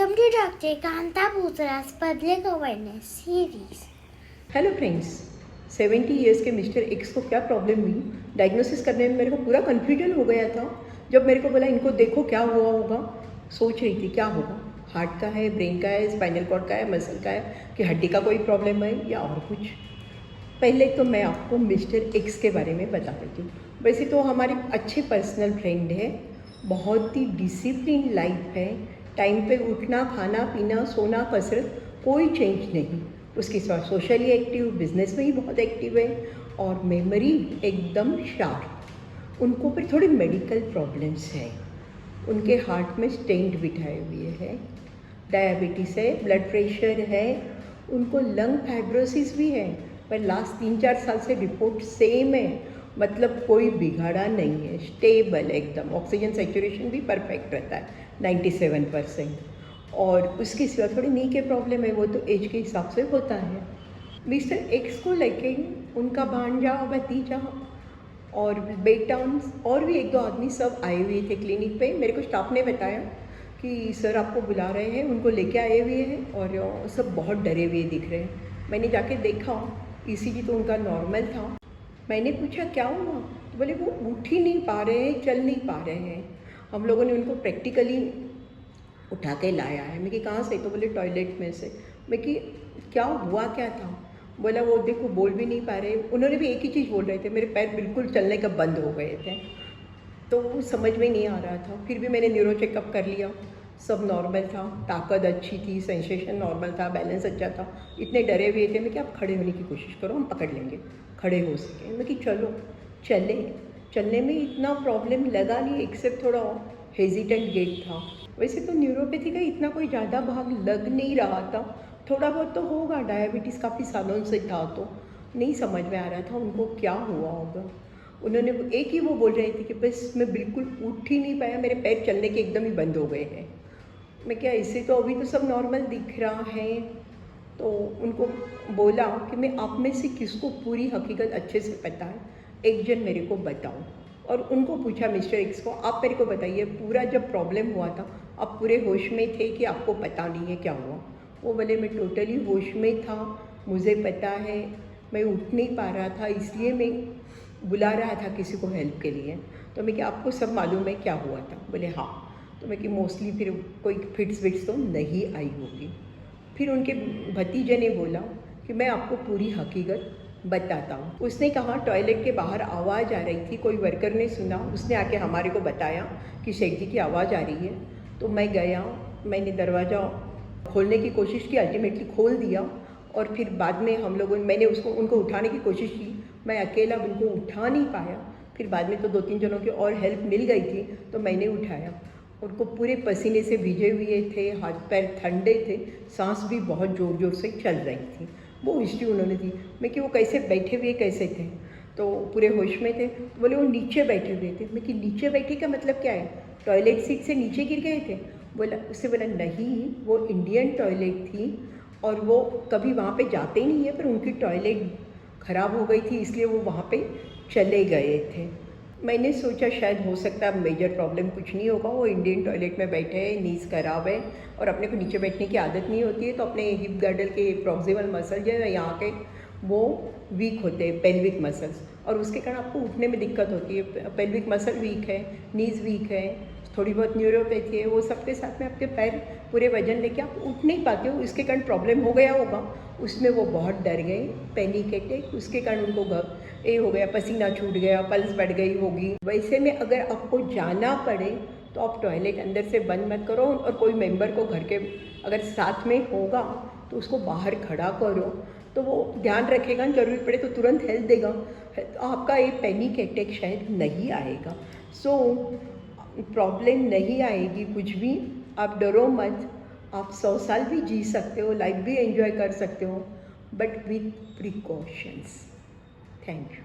Welcome to Dr. Kanta Bhutra's Public Awareness Series. Hello friends, 70 years के mister x को क्या problem हुई diagnosis करने में मेरे को पूरा कन्फ्यूजन हो गया था। जब मेरे को बोला इनको देखो क्या हुआ होगा, सोच रही थी क्या होगा, हार्ट का है, ब्रेन का है, स्पाइनल कॉर्ड का है, मसल का है कि हड्डी का कोई प्रॉब्लम है या और कुछ। पहले तो मैं आपको मिस्टर एक्स के बारे में बता देती हूँ। वैसे तो हमारे अच्छे पर्सनल फ्रेंड है, बहुत ही डिसिप्लिन लाइफ है, टाइम पे उठना, खाना पीना, सोना, कसरत, कोई चेंज नहीं। उसके साथ सोशली एक्टिव, बिजनेस में ही बहुत एक्टिव है और मेमोरी एकदम शार्प। उनको फिर थोड़ी मेडिकल प्रॉब्लम्स है, उनके हार्ट में स्टेंट बिठाए हुए हैं, डायबिटीज़ है, ब्लड प्रेशर है, उनको लंग फाइब्रोसिस भी है, पर लास्ट 3-4 साल से रिपोर्ट सेम है, मतलब कोई बिगाड़ा नहीं है, स्टेबल एकदम। ऑक्सीजन सैचुरेशन भी परफेक्ट रहता है 97%। और उसके सिवा थोड़ी नी के प्रॉब्लम है, वो तो एज के हिसाब से होता है। मिस्टर एक्स को लेके उनका भांजा, भतीजा और बेटा और भी 1-2 आदमी सब आए हुए थे क्लिनिक पे। मेरे को स्टाफ ने बताया कि सर आपको बुला रहे हैं, उनको लेके आए हुए हैं और सब बहुत डरे हुए दिख रहे हैं। मैंने जाके देखा, ईसीजी तो उनका नॉर्मल था। मैंने पूछा क्या हुआ, तो बोले वो उठ ही नहीं पा रहे हैं, चल नहीं पा रहे हैं। हम लोगों ने उनको प्रैक्टिकली उठा के लाया है। मैं कि कहाँ से, तो बोले टॉयलेट में से। मैं कि क्या हुआ क्या था, बोला वो देखो बोल भी नहीं पा रहे। उन्होंने भी एक ही चीज़ बोल रहे थे, मेरे पैर बिल्कुल चलने का बंद हो गए थे। तो वो समझ में नहीं आ रहा था। फिर भी मैंने न्यूरो चेकअप कर लिया, सब नॉर्मल था, ताकत अच्छी थी, सेंसेशन नॉर्मल था, बैलेंस अच्छा था। इतने डरे हुए थे मैं कि आप खड़े होने की कोशिश करो, हम पकड़ लेंगे, खड़े हो सके। मैं कि चलो चले। चलने में इतना प्रॉब्लम लगा नहीं, एक्सेप्ट थोड़ा हेजिटेंट गेट था। वैसे तो न्यूरोपैथी का इतना कोई ज़्यादा भाग लग नहीं रहा था, थोड़ा बहुत तो होगा, डायबिटीज़ काफ़ी सालों से था, तो नहीं समझ में आ रहा था उनको क्या हुआ होगा। उन्होंने एक ही वो बोल रहे थे कि बस मैं बिल्कुल उठ ही नहीं पाया, मेरे पैर चलने के एकदम ही बंद हो गए हैं। मैं क्या, इससे तो अभी तो सब नॉर्मल दिख रहा है। तो उनको बोला कि मैं आप में से किसको पूरी हकीकत अच्छे से पता है, एक जन मेरे को बताओ। और उनको पूछा मिस्टर एक्स को, आप मेरे को बताइए पूरा जब प्रॉब्लम हुआ था आप पूरे होश में थे कि आपको पता नहीं है क्या हुआ। वो बोले मैं टोटली होश में था, मुझे पता है, मैं उठ नहीं पा रहा था, इसलिए मैं बुला रहा था किसी को हेल्प के लिए। तो मैं कि आपको सब मालूम है क्या हुआ था, बोले हाँ। तो मैं कि मोस्टली फिर कोई फिट्स विट्स तो नहीं आई होगी। फिर उनके भतीजे ने बोला कि मैं आपको पूरी हकीकत बताता हूँ। उसने कहा टॉयलेट के बाहर आवाज़ आ रही थी, कोई वर्कर ने सुना, उसने आके हमारे को बताया कि शेख जी की आवाज़ आ रही है। तो मैं गया, मैंने दरवाज़ा खोलने की कोशिश की, अल्टीमेटली खोल दिया। और फिर बाद में हम लोगों मैंने उनको उठाने की कोशिश की, मैं अकेला उनको उठा नहीं पाया। फिर बाद में तो 2-3 जनों की और हेल्प मिल गई थी, तो मैंने उठाया। उनको पूरे पसीने से भीगे हुए थे, हाथ पैर ठंडे थे, सांस भी बहुत ज़ोर ज़ोर से चल रही थी। वो हिस्ट्री उन्होंने दी। मैं कि वो कैसे बैठे हुए कैसे थे, तो पूरे होश में थे। तो बोले वो नीचे बैठे हुए थे। मैं कि नीचे बैठे का मतलब क्या है, टॉयलेट सीट से नीचे गिर गए थे। बोला, उससे बोला नहीं, वो इंडियन टॉयलेट थी और वो कभी वहाँ पे जाते ही नहीं है, पर उनकी टॉयलेट ख़राब हो गई थी इसलिए वो वहाँ पे चले गए थे। मैंने सोचा शायद हो सकता है मेजर प्रॉब्लम कुछ नहीं होगा, वो इंडियन टॉयलेट में बैठे हैं, नीज़ खराब है और अपने को नीचे बैठने की आदत नहीं होती है, तो अपने हिप गर्डल के प्रॉक्सिमल मसल जो है यहाँ के वो वीक होते हैं, पेल्विक मसल्स, और उसके कारण आपको उठने में दिक्कत होती है। पेल्विक मसल वीक है, नीज़ वीक है, थोड़ी बहुत न्यूरोपैथी है, वो सबके साथ में आपके पैर पूरे वजन लेके आप उठ नहीं पाते हो, इसके कारण प्रॉब्लम हो गया होगा। उसमें वो बहुत डर गए, पैनिक अटैक, उसके कारण उनको ये हो गया, पसीना छूट गया, पल्स बढ़ गई होगी। वैसे में अगर आपको जाना पड़े तो आप टॉयलेट अंदर से बंद मत करो, और कोई मेंबर को घर के अगर साथ में होगा तो उसको बाहर खड़ा करो, तो वो ध्यान रखेगा, जरूरी पड़े तो तुरंत हेल्प देगा, तो आपका ये पैनिक अटैक शायद नहीं आएगा। सो प्रॉब्लम नहीं आएगी कुछ भी, आप डरो मत, आप 100 साल भी जी सकते हो, लाइफ भी एंजॉय कर सकते हो, but with precautions. Thank you.